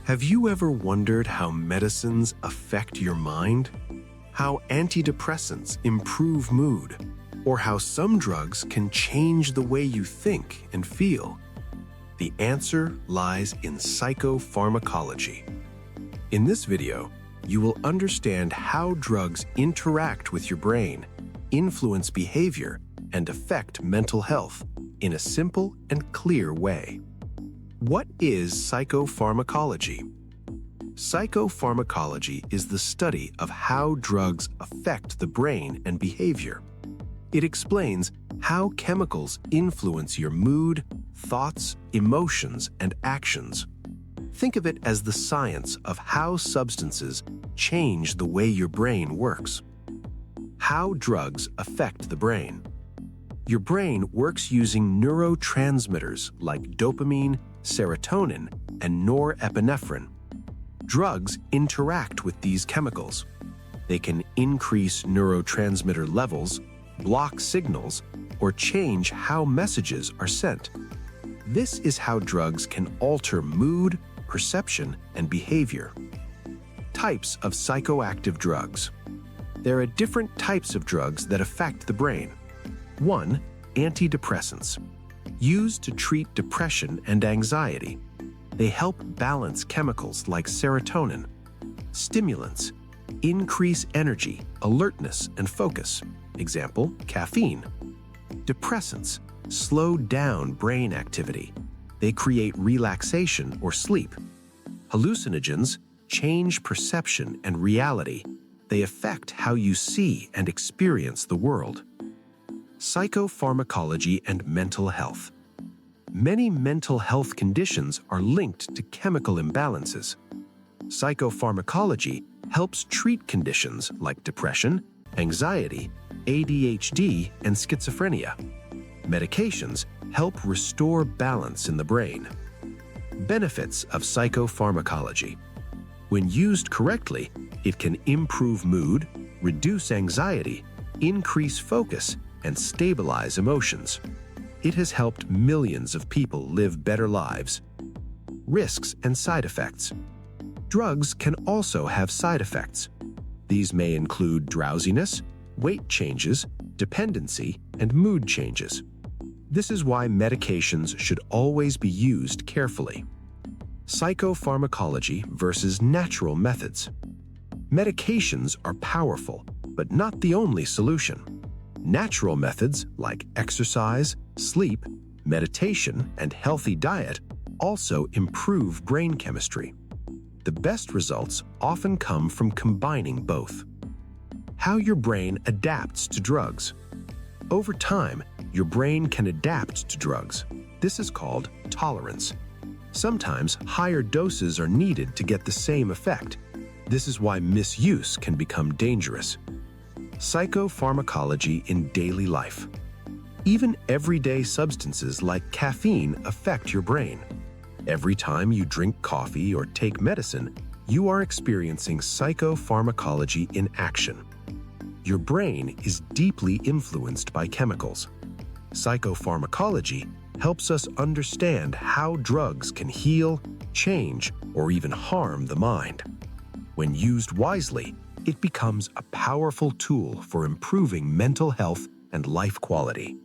Have you ever wondered how medicines affect your mind? How antidepressants improve mood? Or how some drugs can change the way you think and feel? The answer lies in psychopharmacology. In this video, you will understand how drugs interact with your brain, influence behavior, and affect mental health in a simple and clear way. What is psychopharmacology? Psychopharmacology is the study of how drugs affect the brain and behavior. It explains how chemicals influence your mood, thoughts, emotions, and actions. Think of it as the science of how substances change the way your brain works. How drugs affect the brain. Your brain works using neurotransmitters like dopamine, serotonin, and norepinephrine. Drugs interact with these chemicals. They can increase neurotransmitter levels, block signals, or change how messages are sent. This is how drugs can alter mood, perception, and behavior. Types of psychoactive drugs. There are different types of drugs that affect the brain. 1. Antidepressants. Used to treat depression and anxiety. They help balance chemicals like serotonin. Stimulants. Increase energy, alertness, and focus. Example, caffeine. Depressants. Slow down brain activity. They create relaxation or sleep. Hallucinogens change perception and reality. They affect how you see and experience the world. Psychopharmacology and mental health. Many mental health conditions are linked to chemical imbalances. Psychopharmacology helps treat conditions like depression, anxiety, ADHD, and schizophrenia. Medications help restore balance in the brain. Benefits of psychopharmacology. When used correctly, it can improve mood, reduce anxiety, increase focus, and stabilize emotions. It has helped millions of people live better lives. Risks and side effects. Drugs can also have side effects. These may include drowsiness, weight changes, dependency, and mood changes. This is why medications should always be used carefully. Psychopharmacology versus natural methods. Medications are powerful, but not the only solution. Natural methods like exercise, sleep, meditation, and healthy diet also improve brain chemistry. The best results often come from combining both. How your brain adapts to drugs. Over time, your brain can adapt to drugs. This is called tolerance. Sometimes higher doses are needed to get the same effect. This is why misuse can become dangerous. Psychopharmacology in daily life. Even everyday substances like caffeine affect your brain. Every time you drink coffee or take medicine, you are experiencing psychopharmacology in action. Your brain is deeply influenced by chemicals. Psychopharmacology helps us understand how drugs can heal, change, or even harm the mind. When used wisely, it becomes a powerful tool for improving mental health and life quality.